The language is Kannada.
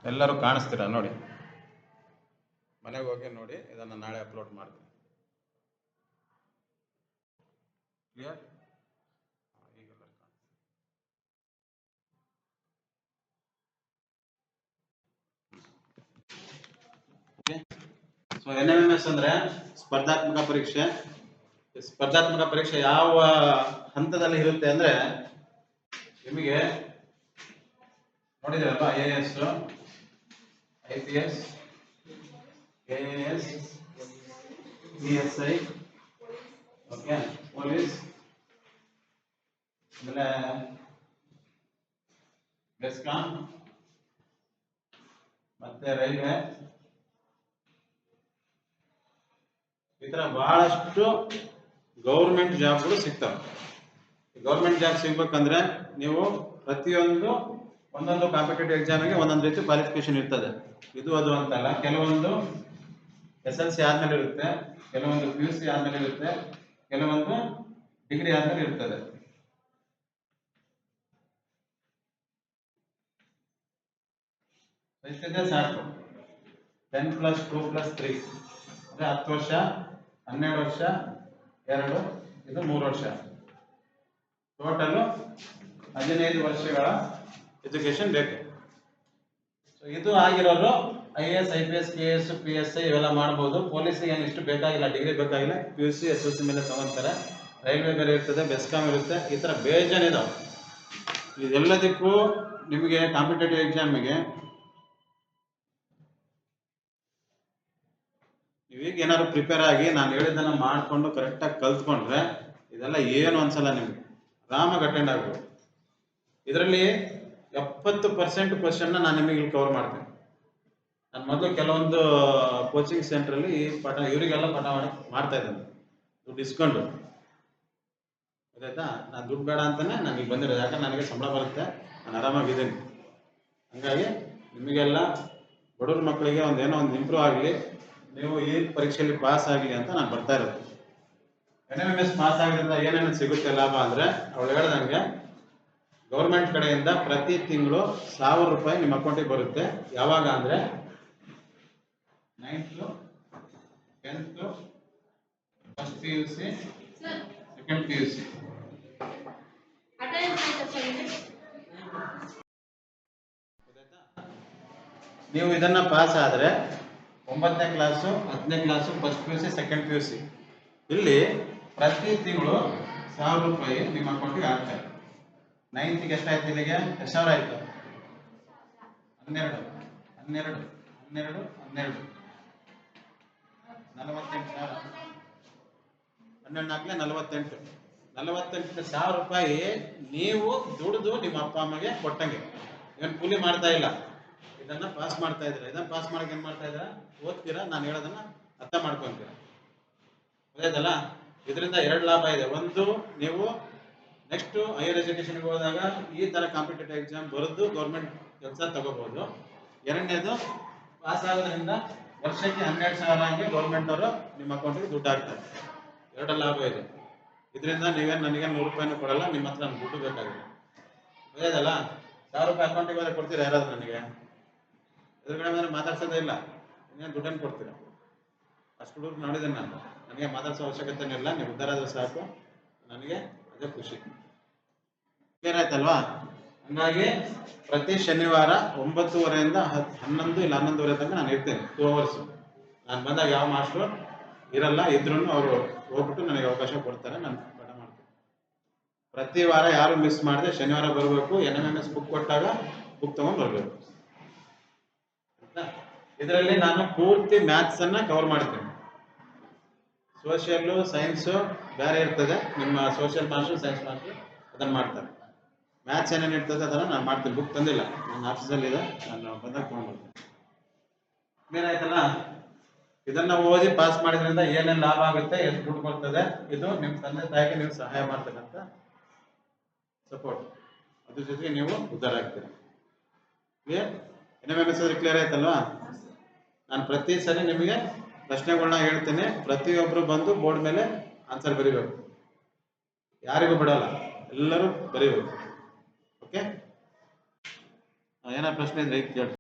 ಎಲ್ಲರೂ ಕಾಣಿಸ್ತೀರಾ ನೋಡಿ, ಮನೆಗೆ ಹೋಗಿ ನೋಡಿ, ಇದನ್ನು ನಾಳೆ ಅಪ್ಲೋಡ್ ಮಾಡ್ತೀನಿ. ಕ್ಲಿಯರ್? ಈಗೆಲ್ಲರೂ ಸೊ NMMS ಅಂದ್ರೆ ಸ್ಪರ್ಧಾತ್ಮಕ ಪರೀಕ್ಷೆ. ಸ್ಪರ್ಧಾತ್ಮಕ ಪರೀಕ್ಷೆ ಯಾವ ಹಂತದಲ್ಲಿ ಇರುತ್ತೆ ಅಂದ್ರೆ, ನಿಮಗೆ ನೋಡಿದ್ರಲ್ವಾ, IAS, IPS, AAS, PSI, okay, police, ಆಮೇಲೆ ಬೆಸ್ಕಾಂ, ಮತ್ತೆ ರೈಲ್ವೆ, ಈ ತರ ಬಹಳಷ್ಟು ಗೌರ್ಮೆಂಟ್ ಜಾಬ್ಗಳು ಸಿಗ್ತವೆ. ಗೌರ್ಮೆಂಟ್ ಜಾಬ್ ಸಿಗ್ಬೇಕಂದ್ರೆ ನೀವು ಪ್ರತಿಯೊಂದು ಒಂದೊಂದು ಕಾಂಪಿಟೇಟಿವ್ ಎಕ್ಸಾಮಿಗೆ ಒಂದೊಂದು ರೀತಿ ಕ್ವಾಲಿಫಿಕೇಶನ್ ಇರ್ತದೆ. ಇದು ಅದು ಅಂತಲ್ಲ, ಕೆಲವೊಂದು SLC ಆದ್ಮೇಲೆ ಇರುತ್ತೆ, ಕೆಲವೊಂದು PUC ಆದ್ಮೇಲೆ ಇರುತ್ತೆ, ಕೆಲವೊಂದು ಡಿಗ್ರಿ ಆದ್ಮೇಲೆ ಇರ್ತದೆ. ಎಷ್ಟಿದೆ ಸಾಕು, 10 + 2 + 3 ಅಂದ್ರೆ 10 ವರ್ಷ, 12 ವರ್ಷ, 2 ಇದು 3 ವರ್ಷ, ಟೋಟಲ್ 15 ವರ್ಷಗಳ ಎಜುಕೇಶನ್ ಬೇಕು. ಸೊ ಇದು ಆಗಿರೋರು IAS, IPS, KS, PSI ಇವೆಲ್ಲ ಮಾಡ್ಬೋದು. ಪೊಲೀಸಿಗೆ ಏನು ಇಷ್ಟು ಬೇಕಾಗಿಲ್ಲ, ಡಿಗ್ರಿ ಬೇಕಾಗಿಲ್ಲ, PUC SLC ಮೇಲೆ ತಗೊಂತಾರೆ. ರೈಲ್ವೆ ಬೇರೆ ಇರ್ತದೆ, ಬೆಸ್ಕಾಂ ಇರುತ್ತೆ, ಈ ಥರ ಬೇಜಾನಿದಾವೆ. ಇದೆಲ್ಲದಕ್ಕೂ ನಿಮಗೆ ಕಾಂಪಿಟೇಟಿವ್ ಎಕ್ಸಾಮಿಗೆ ನೀವೀಗ ಏನಾದ್ರು ಪ್ರಿಪೇರ್ ಆಗಿ ನಾನು ಹೇಳಿದ್ದನ್ನು ಮಾಡಿಕೊಂಡು ಕರೆಕ್ಟಾಗಿ ಕಲ್ತ್ಕೊಂಡ್ರೆ ಇದೆಲ್ಲ ಏನು ಅನ್ಸಲ್ಲ, ನಿಮಗೆ ಆರಾಮಾಗಿ ಅಟೆಂಡ್ ಆಗ್ಬೋದು. ಇದರಲ್ಲಿ 70% ಕ್ವಶನ್ನ ನಾನು ನಿಮಗೆ ಇಲ್ಲಿ ಕವರ್ ಮಾಡ್ತೇನೆ. ನಾನು ಮೊದಲು ಕೆಲವೊಂದು ಕೋಚಿಂಗ್ ಸೆಂಟ್ರಲ್ಲಿ ಈ ಪಾಠ ಇವರಿಗೆಲ್ಲ ಪಾಠ ಮಾಡ್ತಾ ಇದ್ದೇನೆ, ದುಡ್ಡು ಇಸ್ಕೊಂಡು. ಗೊತ್ತಾಯ್ತಾ? ನಾನು ದುಡ್ಡು ಬೇಡ ಅಂತಾನೆ ನಾನು ಇಲ್ಲಿ ಬಂದಿರೋದು, ಯಾಕಂದ್ರೆ ನನಗೆ ಸಂಬಳ ಬರುತ್ತೆ, ನಾನು ಆರಾಮಾಗಿದ್ದೀನಿ. ಹಂಗಾಗಿ ನಿಮಗೆಲ್ಲ ಬಡವ್ರ ಮಕ್ಕಳಿಗೆ ಏನೋ ಒಂದು ಇಂಪ್ರೂವ್ ಆಗಲಿ, ನೀವು ಈ ಪರೀಕ್ಷೆಯಲ್ಲಿ ಪಾಸ್ ಆಗಲಿ ಅಂತ ನಾನು ಬರ್ತಾ ಇರೋದು. NMMS ಪಾಸ್ ಆಗಿರೋದ್ರಿಂದ ಏನೇನು ಸಿಗುತ್ತೆ ಲಾಭ ಅಂದರೆ, ಅವಳು ಹೇಳ್ದಂಗೆ ಗೌರ್ಮೆಂಟ್ ಕಡೆಯಿಂದ ಪ್ರತಿ ತಿಂಗಳು 1000 ರೂಪಾಯಿ ನಿಮ್ಮ ಅಕೌಂಟಿಗೆ ಬರುತ್ತೆ. ಯಾವಾಗ ಅಂದರೆ 9th, 10th, first PUC, second PUC. ನೀವು ಇದನ್ನ ಪಾಸ್ ಆದರೆ 9ನೇ ಕ್ಲಾಸು, 10ನೇ class, first PUC, second PUC ಇಲ್ಲಿ ಪ್ರತಿ ತಿಂಗಳು 1000 ರೂಪಾಯಿ ನಿಮ್ಮ ಅಕೌಂಟಿಗೆ ಹಾಕ್ತಾರೆ. 9th ಎಷ್ಟಾಯ್ತು? ಇಲ್ಲಿಗೆ ಎಷ್ಟು ಸಾವಿರ ಆಯ್ತು? 12, 12, 12, 12, 48,000. 12 48,000 ರೂಪಾಯಿ ನೀವು ದುಡಿದು ನಿಮ್ಮ ಅಪ್ಪ ಅಮ್ಮಗೆ ಕೊಟ್ಟಂಗೆ. ಏನು ಕೂಲಿ ಮಾಡ್ತಾ ಇಲ್ಲ, ಇದನ್ನ ಪಾಸ್ ಮಾಡ್ತಾ ಇದ್ದೀರಾ. ಇದನ್ನ ಪಾಸ್ ಮಾಡಕ್ಕೆ ಏನು ಮಾಡ್ತಾ ಇದ್ದೀರಾ? ಓದ್ತೀರಾ, ನಾನು ಹೇಳೋದನ್ನ ಅರ್ಥ ಮಾಡ್ಕೊಂತೀರಾ. ಗೊತ್ತಾಯ್ತಲ್ಲ? ಇದರಿಂದ 2 ಲಾಭ ಇದೆ. ಒಂದು, ನೀವು ನೆಕ್ಸ್ಟ್ ಹೈಯರ್ ಎಜುಕೇಶನ್ಗೆ ಹೋದಾಗ ಈ ಥರ ಕಾಂಪಿಟೇಟಿವ್ ಎಕ್ಸಾಮ್ ಬರೆದು ಗೌರ್ಮೆಂಟ್ ಕೆಲಸ ತಗೋಬಹುದು. ಎರಡನೇದು, ಪಾಸ್ ಆಗೋದ್ರಿಂದ ವರ್ಷಕ್ಕೆ 12,000 ಆಗಿ ಗೌರ್ಮೆಂಟ್ ಅವರು ನಿಮ್ಮ ಅಕೌಂಟಿಗೆ ದುಡ್ಡು ಹಾಕ್ತಾರೆ. 2 ಲಾಭ ಇದೆ. ಇದರಿಂದ ನೀವೇನು ನನಗೆ 100 ರೂಪಾಯಿನೂ ಕೊಡಲ್ಲ, ನಿಮ್ಮ ಹತ್ರ ನನಗೆ ದುಡ್ಡು ಬೇಕಾಗಿಲ್ಲ. ಗೊತ್ತಾಯ್ತಲ್ಲ? 1000 ರೂಪಾಯಿ ಅಕೌಂಟಿಗೆ ಹೋದ್ರೆ ಕೊಡ್ತೀರಾ ಯಾರಾದ್ರೂ? ನನಗೆ ಎದುರುಗಡೆ ಮೇಲೆ ಮಾತಾಡ್ಸೋದೇ ಇಲ್ಲ, ಇನ್ನೇನು ದುಡ್ಡನ್ನು ಕೊಡ್ತೀರಾ? ಅಷ್ಟು ಹುಡುಗರು ನೋಡಿದ್ದೇನೆ ನಾನು. ನನಗೆ ಮಾತಾಡ್ಸೋ ಅವಶ್ಯಕತೆನೇ ಇಲ್ಲ, ನೀವು ಉದ್ಧಾರ ಆದ್ರೆ ಸಾಕು, ನನಗೆ ಅದೇ ಖುಷಿ. ಕ್ಲಿಯರ್ ಆಯ್ತಲ್ವಾ? ಹಂಗಾಗಿ ಪ್ರತಿ ಶನಿವಾರ 9:30ಯಿಂದ 11 ಇಲ್ಲ 11:30 ತನಕ ನಾನು ಇರ್ತೇನೆ, 2 hours. ನಾನು ಬಂದಾಗ ಯಾವ ಮಾಸ್ಟ್ರು ಇರಲ್ಲ, ಇದ್ರೂ ಅವರು ಹೋಗ್ಬಿಟ್ಟು ನನಗೆ ಅವಕಾಶ ಕೊಡ್ತಾರೆ, ನಾನು ಪಾಠ ಮಾಡ್ತೀನಿ. ಪ್ರತಿ ವಾರ ಯಾರು ಮಿಸ್ ಮಾಡದೆ ಶನಿವಾರ ಬರಬೇಕು. NMMS ಬುಕ್ ಕೊಟ್ಟಾಗ ಬುಕ್ ತಗೊಂಡು ಬರಬೇಕು. ಇದರಲ್ಲಿ ನಾನು ಪೂರ್ತಿ ಮ್ಯಾಥ್ಸ್ ಅನ್ನ ಕವರ್ ಮಾಡ್ತೇನೆ. ಸೋಷಿಯಲ್, ಸೈನ್ಸು ಬೇರೆ ಇರ್ತದೆ, ನಿಮ್ಮ ಸೋಷಿಯಲ್ ಮಾಸ್ಟರ್, ಸೈನ್ಸ್ ಮಾಸ್ಟರ್ ಅದನ್ನು ಮಾಡ್ತಾರೆ. ಮ್ಯಾಥ್ಸ್ ಏನೇನು ಇರ್ತದೆ ಅದನ್ನು ನಾನು ಮಾಡ್ತೀನಿ. ಬುಕ್ ತಂದಿಲ್ಲ, ನನ್ನ ಆಫೀಸಲ್ಲಿ ಇದೆ, ನಾನು ಬಂದಾಗ ತೊಗೊಂಡ್ಬರ್ತೀನಿ. ಕ್ಲಿಯರ್ ಆಯ್ತಲ್ಲ? ಇದನ್ನ ಓದಿ ಪಾಸ್ ಮಾಡಿದ್ರಿಂದ ಏನೇನು ಲಾಭ ಆಗುತ್ತೆ, ಎಷ್ಟು ದುಡ್ಡು ಬರ್ತದೆ, ಇದು ನಿಮ್ಮ ತಂದೆ ತಾಯಿಗೆ ನೀವು ಸಹಾಯ ಮಾಡ್ತಕ್ಕಂಥ ಸಪೋರ್ಟ್. ಅದ್ರ ಜೊತೆಗೆ ನೀವು ಉದ್ಧಾರ ಆಗ್ತೀರಿ. ಕ್ಲಿಯರ್? NMMS ಕ್ಲಿಯರ್ ಆಯ್ತಲ್ವಾ? ನಾನು ಪ್ರತಿ ಸರಿ ನಿಮಗೆ ಪ್ರಶ್ನೆಗಳನ್ನ ಹೇಳ್ತೇನೆ, ಪ್ರತಿಯೊಬ್ಬರು ಬಂದು ಬೋರ್ಡ್ ಮೇಲೆ ಆನ್ಸರ್ ಬರೀಬೇಕು. ಯಾರಿಗೂ ಬಿಡಲ್ಲ, ಎಲ್ಲರೂ ಬರೀಬೇಕು. ಓಕೆ? ಏನಾದ್ರು ಪ್ರಶ್ನೆ ಇದ್ರೆ ಕೇಳಿ.